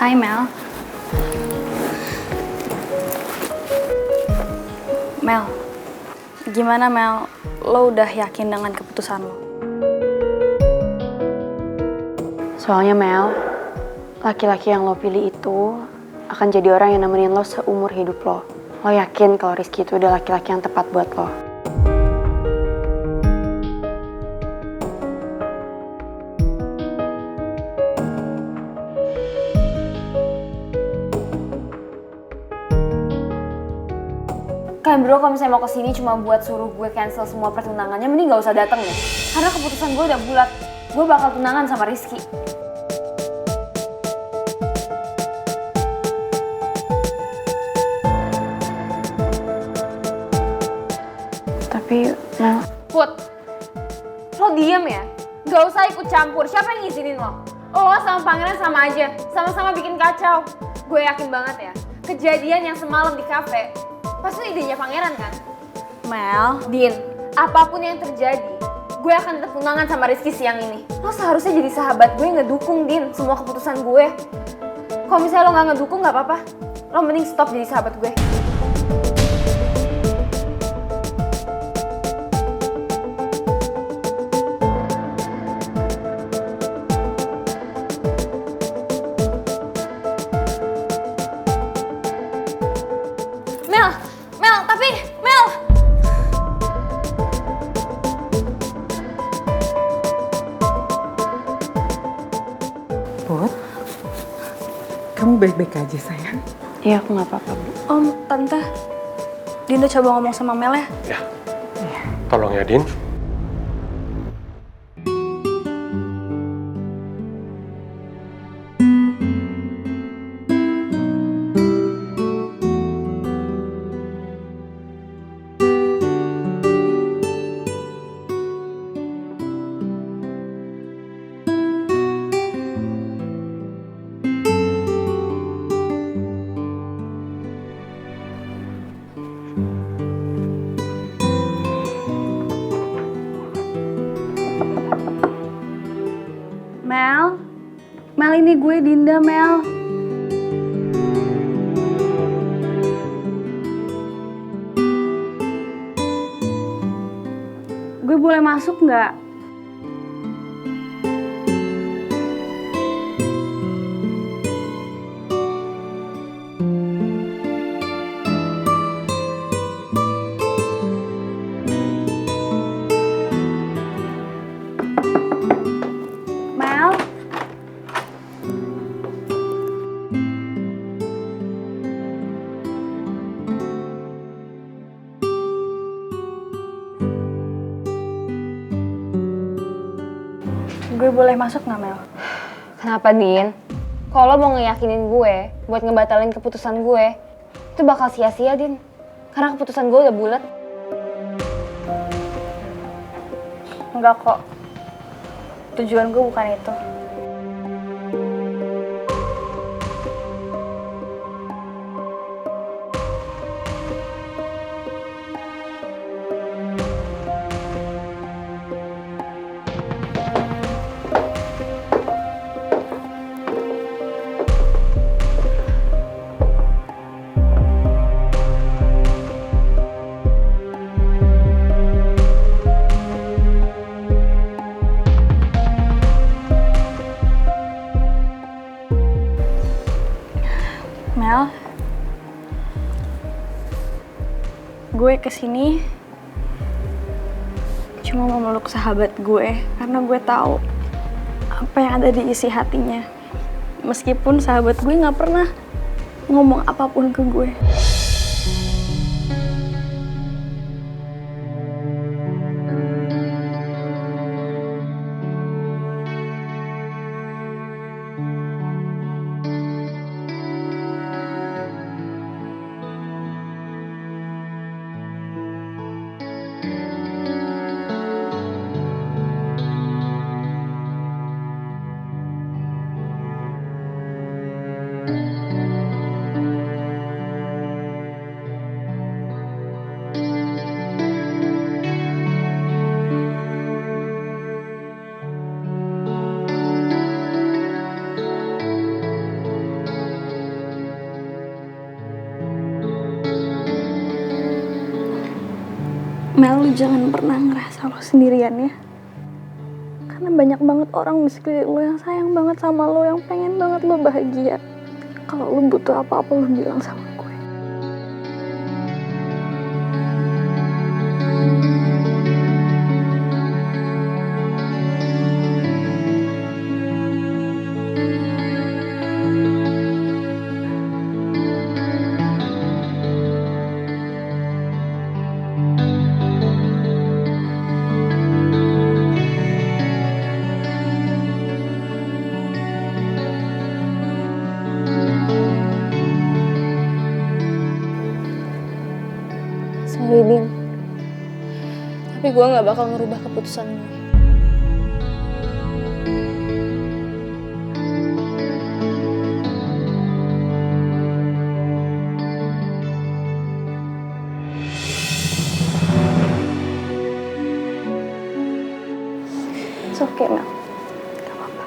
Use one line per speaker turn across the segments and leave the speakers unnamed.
Hai Mel. Mel, gimana Mel? Lo udah yakin dengan keputusan lo?
Soalnya Mel, laki-laki yang lo pilih itu akan jadi orang yang nemenin lo seumur hidup lo. Lo yakin kalau Rizky itu udah laki-laki yang tepat buat lo?
Kalian berdua kalau misalnya mau kesini cuma buat suruh gue cancel semua pertunangannya, mending gak usah dateng deh. Karena keputusan gue udah bulat, gue bakal tunangan sama Rizky.
Tapi Mel,
Put, lo diem ya? Gak usah ikut campur, siapa yang ngizinin lo? Lo sama pangeran sama aja, sama-sama bikin kacau. Gue yakin banget ya, kejadian yang semalam di kafe, pasti idenya pangeran kan?
Mel,
Din, apapun yang terjadi, gue akan tetap tunangan sama Rizky siang ini. Lo seharusnya jadi sahabat gue ngedukung, Din, semua keputusan gue. Kalau misalnya lo gak ngedukung gak apa-apa, lo mending stop jadi sahabat gue. Mel!
Put, kamu baik-baik aja sayang?
iya aku gak apa-apa Bu.
Tante, Dinda coba ngomong sama Mel ya.
Ya, tolong ya Din.
Mel ini gue Dinda, Mel. Gue boleh masuk nggak? Mel? Gue boleh masuk nggak, Mel?
Kenapa, Din? Kalau lo mau ngeyakinin gue buat ngebatalin keputusan gue, itu bakal sia-sia, Din. Karena keputusan gue udah bulat.
Enggak kok. Tujuan gue bukan itu. Mel, gue kesini cuma mau meluk sahabat gue karena gue tahu apa yang ada di isi hatinya. Meskipun sahabat gue nggak pernah ngomong apapun ke gue. Mel, lu jangan pernah ngerasa lo sendirian ya. Karena banyak banget orang di sekeliling lo yang sayang banget sama lo, yang pengen banget lo bahagia. Kalau lo butuh apa-apa, lo bilang sama gue. Sorry, Din. Tapi gue gak bakal ngerubah keputusan gue. It's okay, Mel. Gak apa-apa.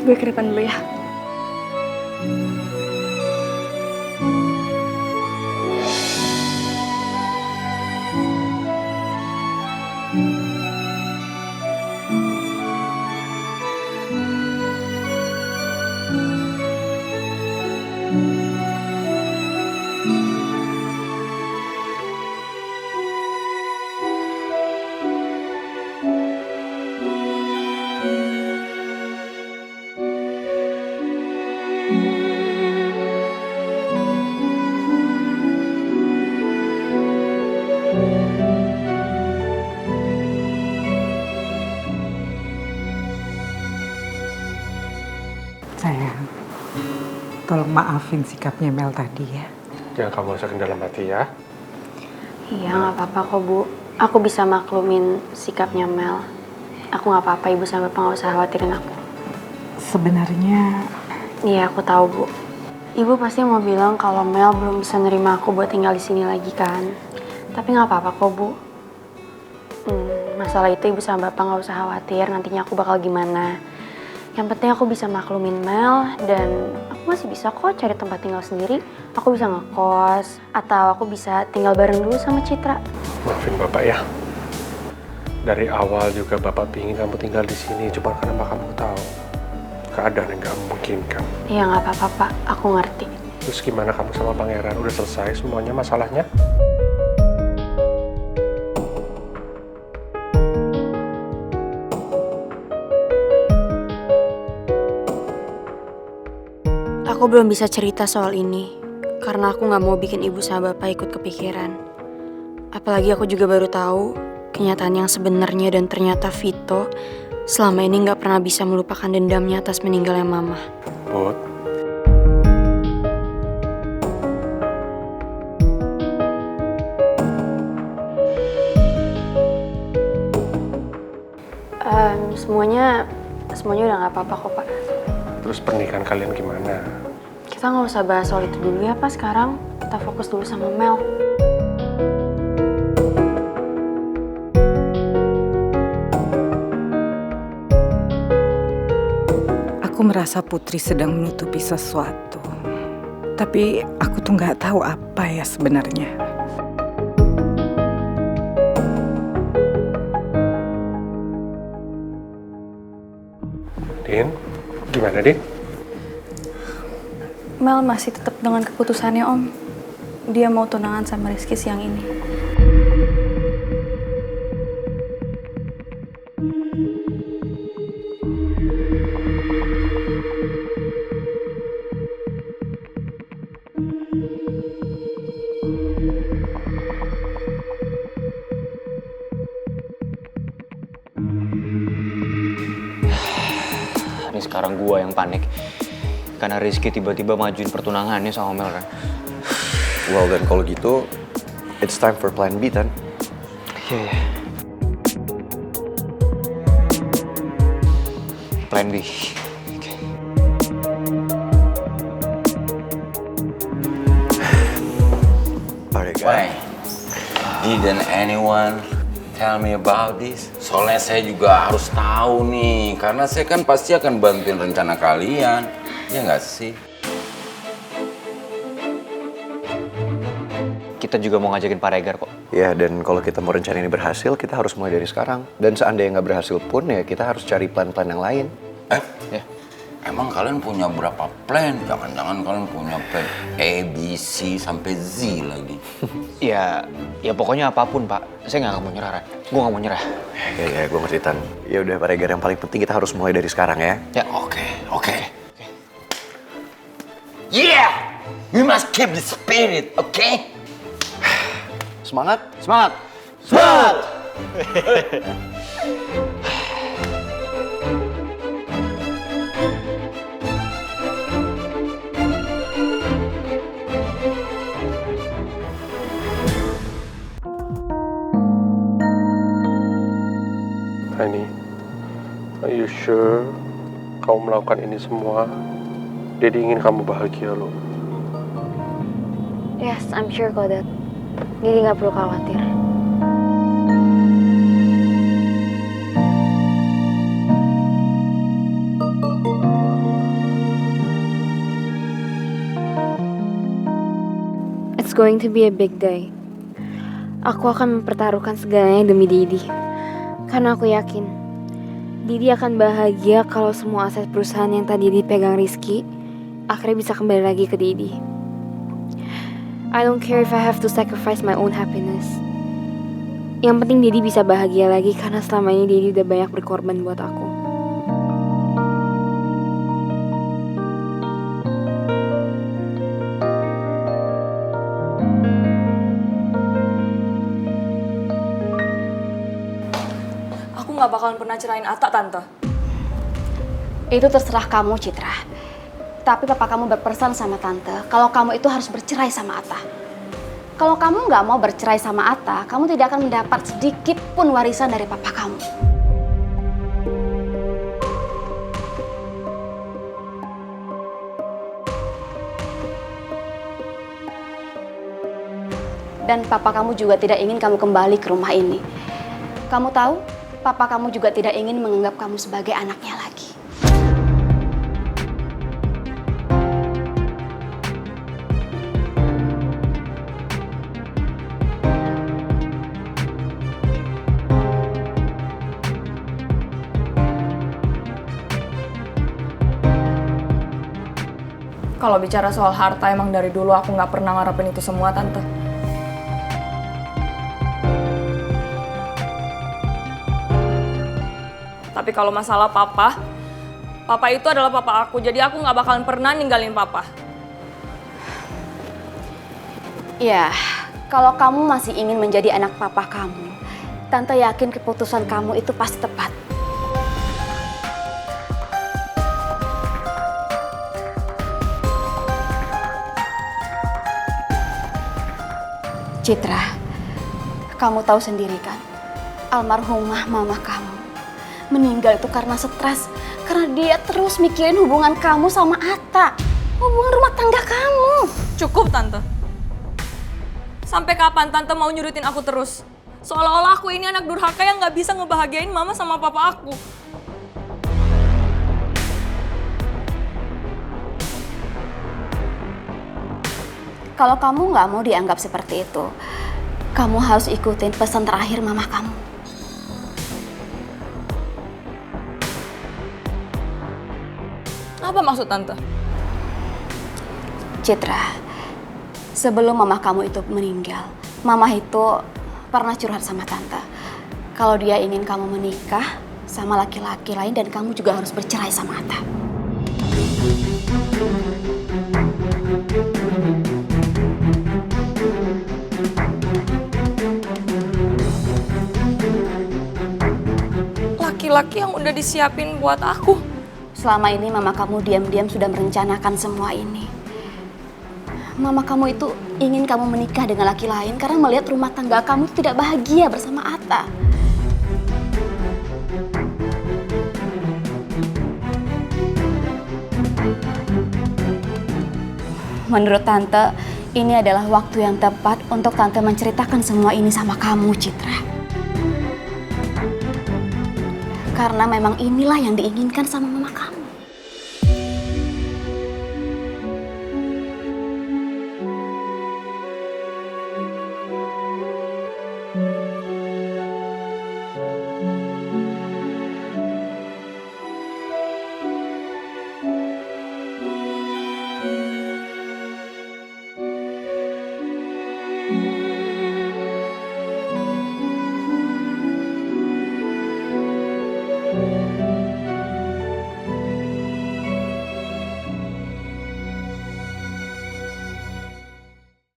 Gue ke depan dulu ya.
Sayang, tolong maafin sikapnya Mel tadi ya.
Jangan kamu masukin dalam hati ya.
Iya, nggak apa-apa kok, Bu. Aku bisa maklumin sikapnya Mel. Aku nggak apa-apa, Ibu sama Bapak nggak usah khawatirin aku.
Sebenarnya
Iya, aku tahu, Bu. Ibu pasti mau bilang kalau Mel belum bisa nerima aku buat tinggal di sini lagi kan. Tapi nggak apa-apa kok, Bu. Masalah itu Ibu sama Bapak nggak usah khawatir, nantinya aku bakal gimana. Yang penting aku bisa maklumin Mel, dan aku masih bisa kok cari tempat tinggal sendiri. Aku bisa ngekos, atau aku bisa tinggal bareng dulu sama Citra.
Maafin Bapak ya. Dari awal juga Bapak pingin kamu tinggal di sini, cuma karena kamu tahu keadaan yang gak memungkinkan.
Iya, nggak apa-apa, Pak. Aku ngerti.
Terus gimana kamu sama Pangeran? Udah selesai semuanya masalahnya?
Aku belum bisa cerita soal ini, karena aku nggak mau bikin ibu sama bapak ikut kepikiran. Apalagi aku juga baru tahu kenyataan yang sebenarnya, dan ternyata Vito selama ini nggak pernah bisa melupakan dendamnya atas meninggalnya mama.
Put,
semuanya udah nggak apa-apa kok, Pak.
terus pernikahan kalian gimana?
Kita nggak usah bahas soal itu dulu ya, Pak. Sekarang kita fokus dulu sama Mel.
aku merasa Putri sedang menutupi sesuatu. Tapi aku tuh nggak tahu apa ya sebenarnya.
Din, gimana Din?
Mel masih tetap dengan keputusannya, Om. Dia mau tunangan sama Rizky siang ini.
Ini sekarang gua yang panik karena Rizky tiba-tiba majuin pertunangannya sama Mel kan.
Well then kalau gitu, it's time for plan B, Tan.
Iya. Plan B. Oke.
Alright guys.
Why? Didn't anyone tell me about this? Soalnya saya juga harus tahu nih, karena saya kan pasti akan bantuin rencana kalian. Ya nggak sih?
Kita juga mau ngajakin Pak Regar kok.
Ya, dan kalau kita mau rencana ini berhasil, kita harus mulai dari sekarang. Dan seandainya nggak berhasil pun, ya kita harus cari plan-plan yang lain.
Ya.
Emang kalian punya berapa plan? Jangan-jangan kalian punya plan A, B, C, sampai Z lagi.
Ya pokoknya apapun Pak. Saya nggak mau nyerah, Ran. Gue nggak mau nyerah.
Ya, gue ngerti, Tan. Ya udah, Pak Regar, yang paling penting kita harus mulai dari sekarang ya.
Ya.
Oke. Yeah! We must keep the spirit, okay?
Semangat!
Semangat!
Tiny, are you sure kamu melakukan ini semua? Daddy ingin kamu bahagia loh.
Yes, I'm sure kok, Dad. Jadi nggak perlu khawatir. It's going to be a big day. Aku akan mempertaruhkan segalanya demi Didi. Karena aku yakin Didi akan bahagia kalau semua aset perusahaan yang tadi dipegang Rizky akhirnya bisa kembali lagi ke Didi. I don't care if I have to sacrifice my own happiness. Yang penting Didi bisa bahagia lagi karena selama ini Didi udah banyak berkorban buat aku.
Aku gak bakalan pernah cerain Atta, Tante.
Itu terserah kamu, Citra. Tapi papa kamu berpesan sama Tante, kalau kamu itu harus bercerai sama Atta. Kalau kamu nggak mau bercerai sama Atta, kamu tidak akan mendapat sedikit pun warisan dari papa kamu. Dan papa kamu juga tidak ingin kamu kembali ke rumah ini. Kamu tahu, papa kamu juga tidak ingin menganggap kamu sebagai anaknya lagi.
Kalau bicara soal harta, emang dari dulu aku nggak pernah ngarepin itu semua, Tante. Tapi kalau masalah papa itu adalah papa aku, jadi aku nggak bakalan pernah ninggalin papa.
Ya, kalau kamu masih ingin menjadi anak papa kamu, Tante yakin keputusan kamu itu pasti tepat. Citra, kamu tahu sendiri kan, almarhumah mama kamu meninggal itu karena stres, karena dia terus mikirin hubungan kamu sama Atta, hubungan rumah tangga kamu.
Cukup, Tante. Sampai kapan Tante mau nyurutin aku terus? Seolah-olah aku ini anak durhaka yang nggak bisa ngebahagiain mama sama papa aku.
Kalau kamu nggak mau dianggap seperti itu, kamu harus ikutin pesan terakhir mama kamu.
Apa maksud Tante?
Citra, sebelum mama kamu itu meninggal, mama itu pernah curhat sama Tante. Kalau dia ingin kamu menikah sama laki-laki lain dan kamu juga harus bercerai sama Atta.
Laki-laki yang udah disiapin buat aku.
Selama ini mama kamu diam-diam sudah merencanakan semua ini. Mama kamu itu ingin kamu menikah dengan laki lain karena melihat rumah tangga kamu tidak bahagia bersama Atta. Menurut Tante, ini adalah waktu yang tepat untuk Tante menceritakan semua ini sama kamu, Citra. Karena memang inilah yang diinginkan sama mama kamu.